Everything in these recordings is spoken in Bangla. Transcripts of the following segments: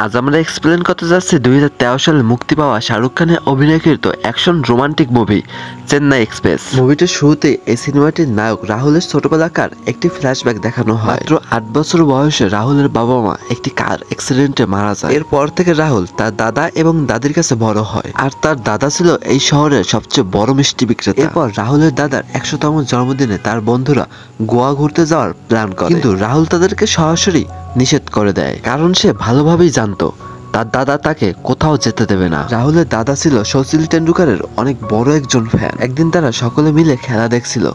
আজ আমরা এক্সপ্লেন করতে যাচ্ছি 2013 সালে মুক্তি পাওয়া শাহরুখ খানের অভিনয়কৃত action romantic movie Chennai express. মুভিটির শুরুতে এই সিনেমাটির নায়ক রাহুলের ছোটবেলাকার একটি ফ্ল্যাশব্যাক দেখানো হয়। মাত্র 8 বছর বয়সে রাহুলের বাবা মা একটি কার অ্যাক্সিডেন্টে মারা যায়। এরপর থেকে রাহুল তার দাদা এবং দাদির কাছে বড় হয়, আর তার দাদা ছিল এই শহরের সবচেয়ে বড় মিষ্টি বিক্রেতা। এরপর রাহুলের দাদার 100তম জন্মদিনে তার বন্ধুরা গোয়া ঘুরতে যাওয়ার প্ল্যান করে, কিন্তু রাহুল তাদেরকে সরাসরি নিষেধ করে দেয়, কারণ সে ভালোভাবেই জানতো তার দাদা তাকে কোথাও যেতে দেবে না। রাহুলের দাদা ছিল সচিন টেন্ডুলকারের অনেক বড় একজন ফ্যান। একদিন তারা সকলে মিলে খেলা দেখছিল,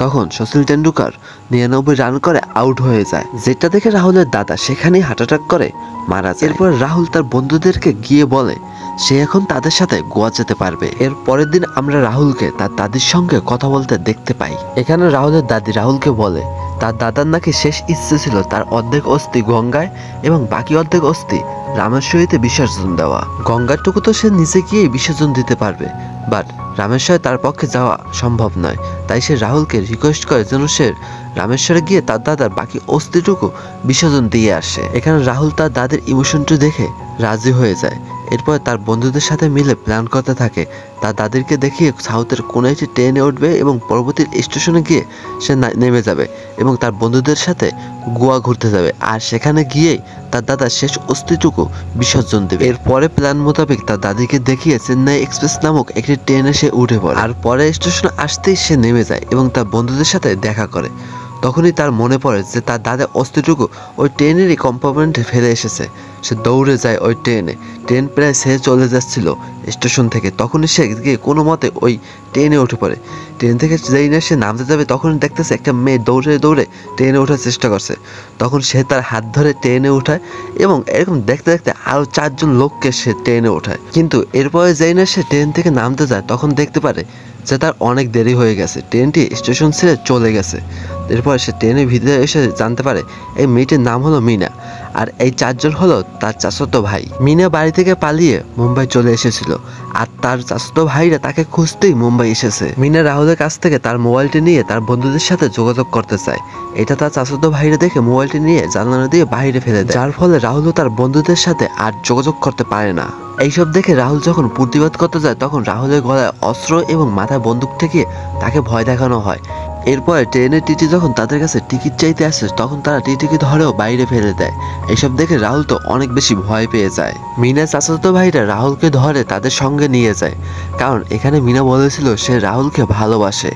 তখন সচিন টেন্ডুলকার 99 রান করে আউট হয়ে যায়, যেটা দেখে রাহুলের দাদা সেখানেই হার্ট অ্যাটাক করে মারা যায়। এরপর রাহুল তার বন্ধুদেরকে গিয়ে বলে সে এখন তাদের সাথে গোয়া যেতে পারবে। এর পরের দিন আমরা রাহুলকে তার দাদির সঙ্গে কথা বলতে দেখতে পাই। এখানে রাহুলের দাদি রাহুলকে বলে তার দাদার নাকি শেষ ইচ্ছে ছিল তার অর্ধেক অস্থি গঙ্গায় এবং বাকি অর্ধেক অস্থি রামেশ্বরীতে বিসর্জন দেওয়া। গঙ্গারটুকু তো সে নিচে গিয়ে বিসর্জন দিতে পারবে, বাট রামেশ্বরে তার পক্ষে যাওয়া সম্ভব নয়। তাই সে রাহুলকে রিকোয়েস্ট করে যেন সে রামেশ্বরে গিয়ে তার দাদার বাকি অস্থিটুকু বিসর্জন দিয়ে আসে। এখানে রাহুল তার দাদির ইমোশনটি দেখে রাজি হয়ে যায়। এরপর তার বন্ধুদের সাথে মিলে প্ল্যান করতে থাকে তার দাদিরকে দেখিয়ে সাউথের কোনো একটি ট্রেনে উঠবে এবং পরবর্তী স্টেশনে গিয়ে সে নেমে যাবে এবং তার বন্ধুদের সাথে গোয়া ঘুরতে যাবে, আর সেখানে গিয়েই তার দাদার শেষ অস্থিটুকু বিসর্জন দেবে। এরপরে প্ল্যান মোতাবেক তার দাদিকে দেখিয়ে চেন্নাই এক্সপ্রেস নামক একটি ট্রেনে সে উঠে পড়ে, আর পরে স্টেশনে আসতেই সে নেমে যায় এবং তার বন্ধুদের সাথে দেখা করে। তখনই তার মনে পড়ে যে তার দাদার অস্থিটুকু ওই ট্রেনেরই কম্পার্টমেন্টে ফেলে এসেছে। সে দৌড়ে যায় ওই ট্রেন প্রায় ছেড়ে চলে যাচ্ছিল স্টেশন থেকে। তখনই সে গিয়ে কোনো মতে ওই ট্রেনে উঠে পড়ে। ট্রেন থেকে যেই না সে নামতে যাবে তখনই দেখতেছে একটা মেয়ে দৌড়ে দৌড়ে ট্রেনে ওঠার চেষ্টা করছে। তখন সে তার হাত ধরে ট্রেনে উঠায় এবং এরকম দেখতে দেখতে আরও 4 জন লোককে সে ট্রেনে ওঠায়। কিন্তু এরপরে যেই না সে ট্রেন থেকে নামতে যায় তখন দেখতে পারে যে তার অনেক দেরি হয়ে গেছে, ট্রেনটি স্টেশন ছেড়ে চলে গেছে। এরপর সে ট্রেনের ভিতরে এসে জানতে পারে এই মেয়েটির নাম হলো মিনা, আর এই 4 জন হলো তার চাচাতো ভাই। মিনা বাড়ি থেকে পালিয়ে মুম্বাই চলে এসেছিল, আর তার চাচাতো ভাইরা তাকে খুঁজতেই মুম্বাই এসেছে। মিনা রাহুলের কাছ থেকে তার মোবাইলটি নিয়ে তার বন্ধুদের সাথে যোগাযোগ করতে চায়। এটা তার চাচাতো ভাইরা দেখে মোবাইলটি নিয়ে জানালা দিয়ে বাইরে ফেলে দেয়, যার ফলে রাহুলও তার বন্ধুদের সাথে আর যোগাযোগ করতে পারে না। এইসব দেখে রাহুল যখন প্রতিবাদ করতে যায় তখন রাহুলের গলায় অস্ত্র এবং মাথায় বন্দুক ঠেকিয়ে তাকে ভয় দেখানো হয়। এরপরে ট্রেনের টিটি যখন তাদের কাছে টিকিট চাইতে আসে তখন তারা টিটিকে ধরেও বাইরে ফেলে দেয়। এইসব দেখে রাহুল তো অনেক বেশি ভয় পেয়ে যায়। মিনার চাচাতো ভাইরা রাহুলকে ধরে তাদের সঙ্গে নিয়ে যায়, কারণ এখানে মিনা বলেছিল সে রাহুলকে ভালোবাসে।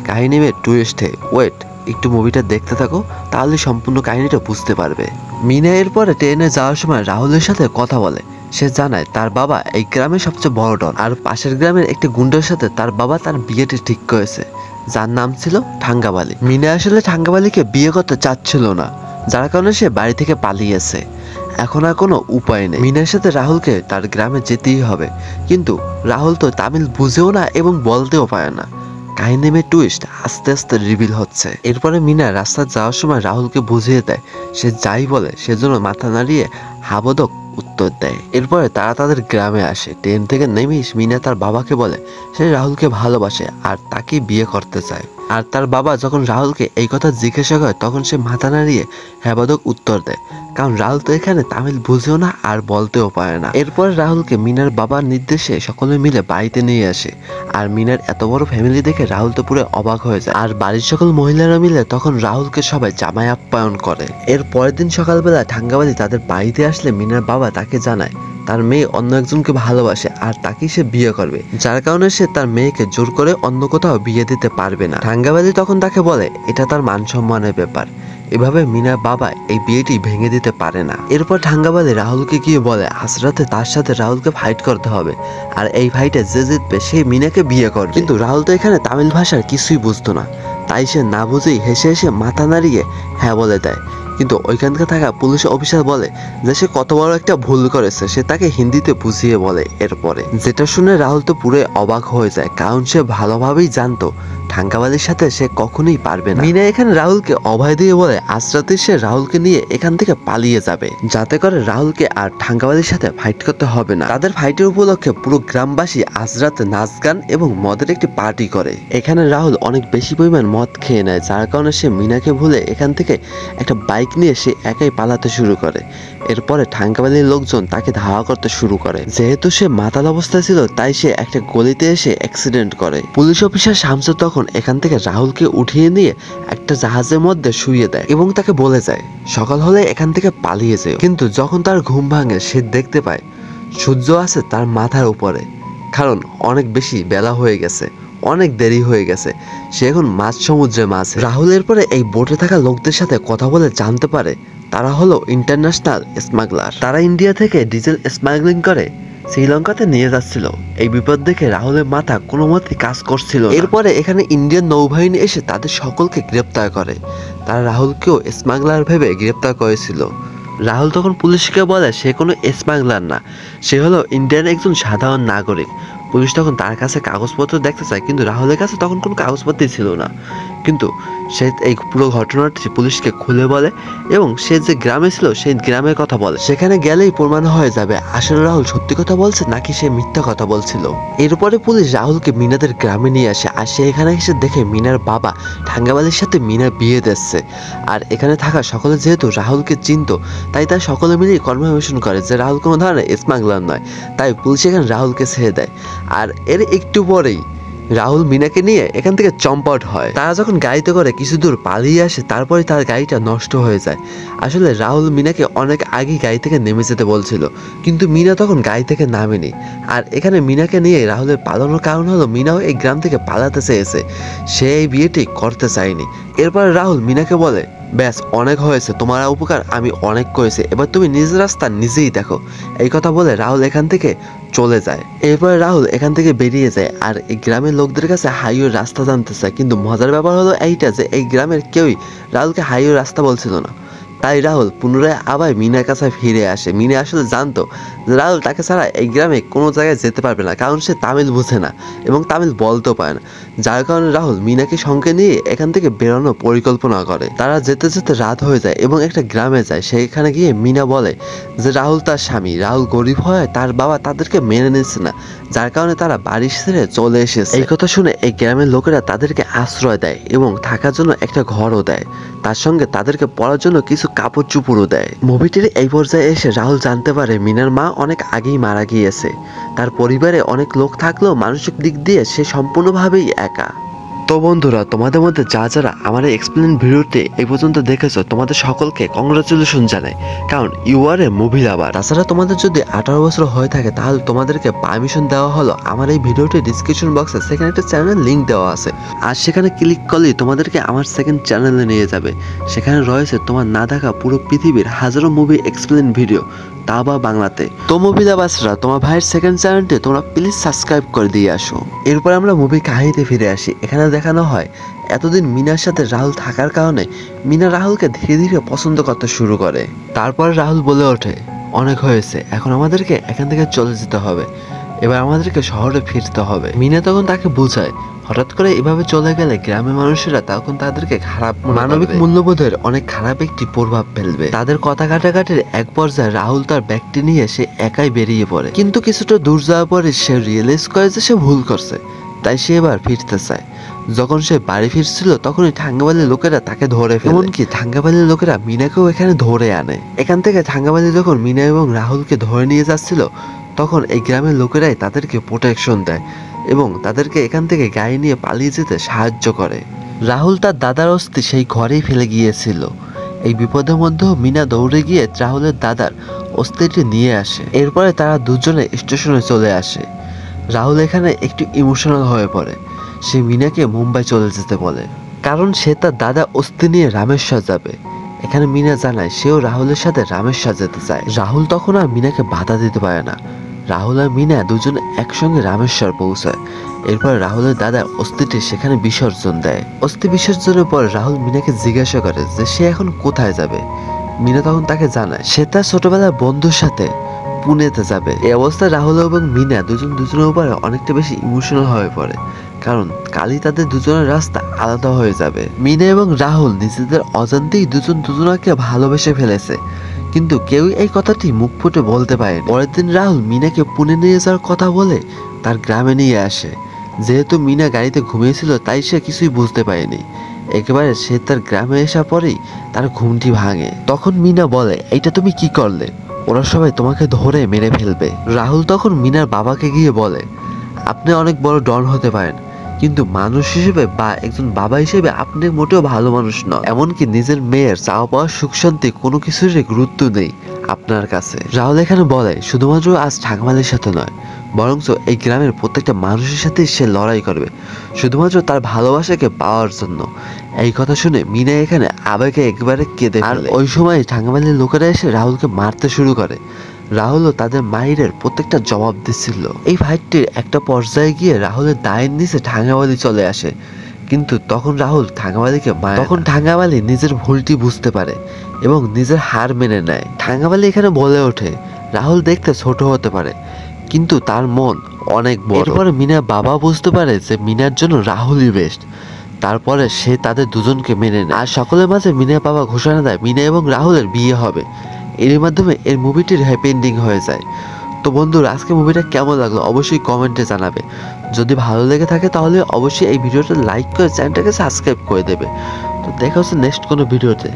কাহিনী মেয়ে টুইস্টে ওয়েট, একটু মুভিটা দেখতে থাকো তাহলে সম্পূর্ণ কাহিনীটা বুঝতে পারবে। মিনা এরপরে ট্রেনে যাওয়ার সময় রাহুলের সাথে কথা বলে। সে জানায় তার বাবা এই গ্রামের সবচেয়ে বড় ডন, আর পাশের গ্রামের একটি গুন্ডার সাথে তার বাবা তার বিয়েটি ঠিক করেছে, যার নাম ছিল ঠাঙ্গাবালি। মিনা আসলে ঠাঙ্গাবালিকে বিয়ে করতে চাচ্ছিল না, যার কারণে সে বাড়ি থেকে পালিয়েছে। এখন আর কোনো উপায় নেই, মিনার সাথে রাহুলকে তার গ্রামে যেতেই হবে। কিন্তু রাহুল তো তামিল বুঝেও না এবং বলতেও পারে না। কাহিনী মে টুইস্ট আস্তে আস্তে রিভিল হচ্ছে। এরপরে মিনা রাস্তা যাওয়ার সময় রাহুলকে বুঝিয়ে দেয় সে যাই বলে সেজন্য মাথা নাড়িয়ে হাবোদক উত্তর দেয়। এরপরে তারা তাদের গ্রামে আসে। ট্রেন থেকে নেমেই মিনা তার বাবাকে বলে সে রাহুলকে ভালোবাসে আর তাকে বিয়ে করতে চায়। আর তার বাবা যখন রাহুলকে এই কথা জিজ্ঞাসা করে তখন সে মাথা নাড়িয়ে হ্যাবাদক উত্তর দেয়, কারণ রাহুল তো এখানে তামিল বুঝেও না আর বলতেও পারে না। এরপর রাহুলকে মিনার বাবার নির্দেশে সকলে মিলে বাড়িতে নিয়ে আসে, আর মিনার এত বড় ফ্যামিলি দেখে রাহুল তো পুরো অবাক হয়ে যায়। আর বাড়ির সকল মহিলারা মিলে তখন রাহুলকে সবাই জামাই আপ্যায়ন করে। এর পরের দিন সকালবেলা ঠাঙ্গাবালি তাদের বাড়িতে আসলে মিনার বাবা তাকে জানায় তার মেয়ে অন্য একজনকে ভালোবাসে আর তাকেই সে বিয়ে করবে, যার কারণে সে তার মেয়েকে জোর করে অন্য কোথাও বিয়ে দিতে পারবে না। ঠাঙ্গাবালি তখন তাকে বলে এটা তার মান সম্মানের ব্যাপার, এভাবে মিনার বাবা এই বিয়েটি ভেঙে দিতে পারে না। এরপর ঠাঙ্গাবালি রাহুলকে গিয়ে বলে আজ রাতে তার সাথে রাহুলকে ফাইট করতে হবে, আর এই ফাইটে যে জিতবে সে মিনাকে বিয়ে করবে। কিন্তু রাহুল তো এখানে তামিল ভাষার কিছুই বুঝতো না, তাই সে না বুঝেই হেসে হেসে মাথা নাড়িয়ে হ্যাঁ বলে দেয়। কিন্তু ওইখানকার থাকা পুলিশ অফিসার বলে যে সে কত বড় একটা ভুল করেছে, সে তাকে হিন্দিতে বুঝিয়ে বলে। এরপরে যেটা শুনে রাহুল তো পুরো অবাক হয়ে যায়, কারণ সে ভালোভাবেই জানতো ঠাঙ্গাবালির সাথে সে কখনোই পারবে না। মিনা এখানে রাহুলকে অভয় দিয়ে বলে আজ রাতে সে রাহুলকে নিয়ে এখান থেকে পালিয়ে যাবে, যাতে করে রাহুলকে আর ঠাঙ্গাবালির সাথে ফাইট করতে হবে না। তাদের ফাইটের উপলক্ষে পুরো গ্রামবাসী আজ রাতে নাচ গান এবং মদের একটি পার্টি করে। এখানে রাহুল অনেক বেশি পরিমাণ মদ খেয়ে নেয়, যার কারণে সে মিনাকে ভুলে এখান থেকে একটা বাইক নিয়ে সে একাই পালাতে শুরু করে। এরপরে ঠাঙ্গাবালির লোকজন তাকে ধাওয়া করতে শুরু করে। যেহেতু সে মাতাল অবস্থায় ছিল তাই সে একটা গলিতে এসে অ্যাক্সিডেন্ট করে। পুলিশ অফিসার শামসু তখন এখান থেকে রাহুলকে উঠিয়ে নিয়ে একটা জাহাজের মধ্যে শুইয়ে দেয় এবং তাকে বলে যায় সকাল হলে এখান থেকে পালিয়ে যেও। কিন্তু যখন তার ঘুম ভাঙে সে দেখতে পায় সূর্য আছে তার মাথার উপরে, কারণ অনেক বেশি বেলা হয়ে গেছে, অনেক দেরি হয়ে গেছে, সে এখন মাঝ সমুদ্রে মাছ। রাহুলের পরে এই বোটে থাকা লোকদের সাথে কথা বলে জানতে পারে তারা হলো ইন্টারন্যাশনাল স্মাগলার। তারা ইন্ডিয়া থেকে ডিজেল স্মাগলিং করে শ্রীলঙ্কাতে নিয়ে যাচ্ছিল। এই বিপদ দেখে রাহুলের মাথা কোনো মতে কাজ করছিল। এরপরে এখানে ইন্ডিয়ান নৌবাহিনী এসে তাদের সকলকে গ্রেপ্তার করে। তারা রাহুলকেও স্মাগলার ভেবে গ্রেপ্তার করেছিল। রাহুল তখন পুলিশকে বলে সে কোনো স্মাগলার না, সে হলো ইন্ডিয়ান একজন সাধারণ নাগরিক। পুলিশ তখন তার কাছে কাগজপত্র দেখতে চায়, কিন্তু রাহুলের কাছে তখন কোনো কাগজপত্রই ছিল না। কিন্তু সে এই পুরো ঘটনাটি পুলিশকে খুলে বলে এবং সে যে গ্রামে ছিল সেই গ্রামের কথা বলে। সেখানে গেলেই প্রমাণ হয়ে যাবে আসলে রাহুল সত্যি কথা বলছে নাকি সে মিথ্যা কথা বলছিল। এরপরে পুলিশ রাহুলকে মিনাদের গ্রামে নিয়ে আসে, আর সে এখানে এসে দেখে মিনার বাবা ঠাঙ্গাবালির সাথে মিনার বিয়ে দিচ্ছে। আর এখানে থাকা সকলে যেহেতু রাহুলকে চিনত তাই তার সকলে মিলেই কনফার্মেশন করে যে রাহুল কোনো ধরনের স্মাগলার নয়। তাই পুলিশ এখানে রাহুলকে ছেড়ে দেয়। আর এর একটু পরেই রাহুল মিনাকে নিয়ে এখান থেকে চম্পট হয়। তারা যখন গাড়িতে করে কিছু দূর পালিয়ে আসে তারপরে তার গাড়িটা নষ্ট হয়ে যায়। আসলে রাহুল মিনাকে অনেক আগেই গাড়ি থেকে নেমে যেতে বলছিল, কিন্তু মিনা তখন গাড়ি থেকে নামেনি। আর এখানে মিনাকে নিয়ে রাহুলের পালানোর কারণ হলো মিনাও এই গ্রাম থেকে পালাতে চেয়েছে, সে এই বিয়েটি করতে চায়নি। এরপর রাহুল মিনাকে বলে ব্যাস অনেক হয়েছে, তোমার উপকার আমি অনেক করেছি, এবার তুমি নিজের রাস্তা নিজেই দেখো। এই কথা বলে রাহুল এখান থেকে চলে যায়। এরপরে রাহুল এখান থেকে বেরিয়ে যায় আর এই গ্রামের লোকদের কাছে হাইওয়ে রাস্তা জানতে চায়। কিন্তু মজার ব্যাপার হলো এইটা যে এই গ্রামের কেউই রাহুলকে হাইওয়ে রাস্তা বলছিল না। তাই রাহুল পুনরায় আবার মিনার কাছে ফিরে আসে। মিনা আসলে জানতো যে রাহুল তাকে ছাড়া এই গ্রামে কোনো জায়গায় যেতে পারবে না, কারণ সে তামিল বুঝে না এবং তামিল বলতেও পারে না। যার কারণে রাহুল মিনাকে সঙ্গে নিয়ে এখান থেকে বেরোনোর পরিকল্পনা করে। তারা যেতে যেতে রাত হয়ে যায় এবং একটা গ্রামে যায়। সেইখানে গিয়ে মিনা বলে যে রাহুল তার স্বামী, রাহুল গরিব হয় তার বাবা তাদেরকে মেনে নিচ্ছে না, যার কারণে তারা বাড়ি ছেড়ে চলে এসেছে। এই কথা শুনে এই গ্রামের লোকেরা তাদেরকে আশ্রয় দেয় এবং থাকার জন্য একটা ঘরও দেয়, তার সঙ্গে তাদেরকে পড়ার জন্য কিছু কাপড় চুপড়ও দেয়। মুভিটির এই পর্যায়ে এসে রাহুল জানতে পারে মিনার মা অনেক আগেই মারা গিয়েছে। তার পরিবারে অনেক লোক থাকলেও মানসিক দিক দিয়ে সে সম্পূর্ণভাবেই একা। তো বন্ধুরা, তোমাদের মধ্যে যারা আমার এই এক্সপ্লেন ভিডিওটি এই পর্যন্ত দেখেছো তোমাদের সকলকে কংগ্রাচুলেশন জানাই, কারণ you R A movie lover. তাছাড়া তোমাদের যদি 18 বছর হয়ে থাকে তাহলে তোমাদেরকে পারমিশন দেওয়া হলো আমার এই ভিডিওটি ডিসক্রিপশন বক্সে সেখানে একটা চ্যানেল লিঙ্ক দেওয়া আছে, আর সেখানে ক্লিক করলেই তোমাদেরকে আমার সেকেন্ড চ্যানেলে নিয়ে যাবে। সেখানে রয়েছে তোমার না দেখা পুরো পৃথিবীর হাজারো মুভি এক্সপ্লেন ভিডিও, তা আবার বাংলাতে। তো মুভি লাভার্সরা তোমার ভাইয়ের সেকেন্ড চ্যানেলটি তোমরা প্লিজ সাবস্ক্রাইব করে দিয়ে আসো। এরপর আমরা মুভি কাহিনীতে ফিরে আসি। এখানে দেখানো হয় এতদিন মিনার সাথে রাহুল থাকার কারণে মিনা রাহুলকে ধীরে ধীরে পছন্দ করতে শুরু করে। তারপর রাহুল বলে ওঠে অনেক হয়েছে, এখন আমাদেরকে এখান থেকে চলে যেতে হবে, এবার আমাদেরকে শহরে ফিরতে হবে। মিনা তখন তাকে বোঝায় হঠাৎ করে এভাবে চলে গেলে গ্রামের মানুষেরা তখন তাদেরকে খারাপ মানবিক মূল্যবোধের অনেক খারাপ একটি প্রভাব ফেলবে। তাদের কথা কাটাকাটির এক পর্যায়ে রাহুল তার ব্যাগটি নিয়ে সে একাই বেরিয়ে পড়ে, কিন্তু কিছুটা দূর যাওয়ার পরে সে রিয়েলাইজ করে যে সে ভুল করছে, তাই সে এবার ফিরতে চায়। যখন সে বাড়ি ফিরছিল তখনই ঠাঙ্গাবালির লোকেরা তাকে ধরে ফেলে, এমনকি ঠাঙ্গাবালির লোকেরা মিনাকেও এখানে ধরে আনে। এখান থেকে ঠাঙ্গাবালি যখন মিনা এবং রাহুলকে ধরে নিয়ে যাচ্ছিল তখন এই গ্রামের লোকেরাই তাদেরকে প্রোটেকশন দেয় এবং তাদেরকে এখান থেকে গাড়ি নিয়ে পালিয়ে যেতে সাহায্য করে। রাহুল তার দাদার অস্থি সেই ঘরেই ফেলে গিয়েছিল। এই বিপদের মধ্যেও মিনা দৌড়ে গিয়ে রাহুলের দাদার অস্থিটি নিয়ে আসে। এরপরে তারা দুজনে স্টেশনে চলে আসে। রাহুল এখানে একটু ইমোশনাল হয়ে পড়ে। সে মিনাকে মুম্বাই চলে যেতে বলে, কারণ সে তার দাদা অস্থি নিয়ে রামেশ্বর যাবে। এখানে মিনা জানায় সেও রাহুলের সাথে রামেশ্বর যেতে চায়। রাহুল তখন আর মিনাকে বাধা দিতে পারে না। রাহুল আর মিনা দুজনে একসঙ্গে রামেশ্বর পৌঁছায়। এরপর রাহুলের দাদা অস্থিটি সেখানে বিসর্জন দেয়। অস্থি বিসর্জনের পর রাহুল মিনাকে জিজ্ঞাসা করে যে সে এখন কোথায় যাবে। মিনা তখন তাকে জানায় সে তার ছোটবেলার বন্ধুর সাথে পুনেতে যাবে। এই অবস্থায় রাহুল এবং মিনা দুজনের উপরে অনেকটা বেশি ইমোশনাল হয়ে পড়ে, কারণ কালই তাদের দুজনের রাস্তা আলাদা হয়ে যাবে। মিনা এবং রাহুল নিজেদের অজান্তেই দুজনকে ভালোবেসে ফেলেছে, কিন্তু কেউই এই কথাটি মুখ ফুটে বলতে পারে। পরের দিন রাহুল মিনাকে পুনে নিয়ে যাওয়ার কথা বলে তার গ্রামে নিয়ে আসে। যেহেতু মিনা গাড়িতে ঘুমিয়েছিল তাই সে কিছুই বুঝতে পারেনি। একেবারে সে তার গ্রামে আসা পরেই তার ঘুমটি ভাঙে। তখন মিনা বলে, এইটা তুমি কি করলে? ওরা সবাই তোমাকে ধরে মেরে ফেলবে। রাহুল তখন মিনার বাবাকে গিয়ে বলে, আপনি অনেক বড় ডন হতে পারেন, কিন্তু মানুষ হিসেবে বা একজন বাবা হিসেবে আপনি মোটেও ভালো মানুষ নন। এমনকি নিজের মেয়ের চাওয়া পাওয়া সুখ শান্তি কোনো কিছুরই গুরুত্ব নেই আপনার কাছে। রাহুল এখানে বলে, শুধুমাত্র আজ ঠাকমালের সাথে নয়, বরঞ্চ এই গ্রামের প্রত্যেকটা মানুষের সাথে সে লড়াই করবে, শুধুমাত্র তার ভালোবাসাকে পাওয়ার জন্য। এই কথা শুনে মিনা এখানে আবেগে একবারে কেঁদে ফেলে। আর ওই সময় ঠাঙ্গামালির লোকেরা এসে রাহুলকে মারতে শুরু করে। রাহুলও তাদের মাইরের প্রত্যেকটা জবাব দিচ্ছিল। এই ফাইটটির একটা পর্যায়ে গিয়ে রাহুলের দায়ের নিচে ঠাঙ্গামালি চলে আসে, কিন্তু তখন রাহুল ঠাঙ্গামালিকে মারে। তখন ঠাঙ্গামালি নিজের ভুলটি বুঝতে পারে এবং নিজের হার মেনে নেয়। ঠাঙ্গামালি এখানে বলে ওঠে, রাহুল দেখতে ছোট হতে পারে, কিন্তু তার মন অনেক বড়। এরপরে মিনার বাবা বুঝতে পারে যে মিনার জন্য রাহুলই বেস্ট। তারপরে সে তাদের দুজনকে মেনে নেয়। আর সকলের মাঝে মিনার বাবা ঘোষণা দেয় মিনা এবং রাহুলের বিয়ে হবে। এর মাধ্যমে এর মুভিটির হ্যাপি এন্ডিং হয়ে যায়। তো বন্ধুরা, আজকে মুভিটা কেমন লাগলো অবশ্যই কমেন্টে জানাবে। যদি ভালো লেগে থাকে তাহলে অবশ্যই এই ভিডিওটা লাইক করে চ্যানেলটাকে সাবস্ক্রাইব করে দেবে। তো দেখা হচ্ছে নেক্সট কোনো ভিডিওতে।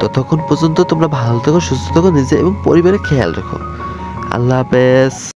ততক্ষণ পর্যন্ত তোমরা ভালো থেকো, সুস্থ থেকো, নিজে এবং পরিবারের খেয়াল রেখো। আল্লাহ হাফেজ।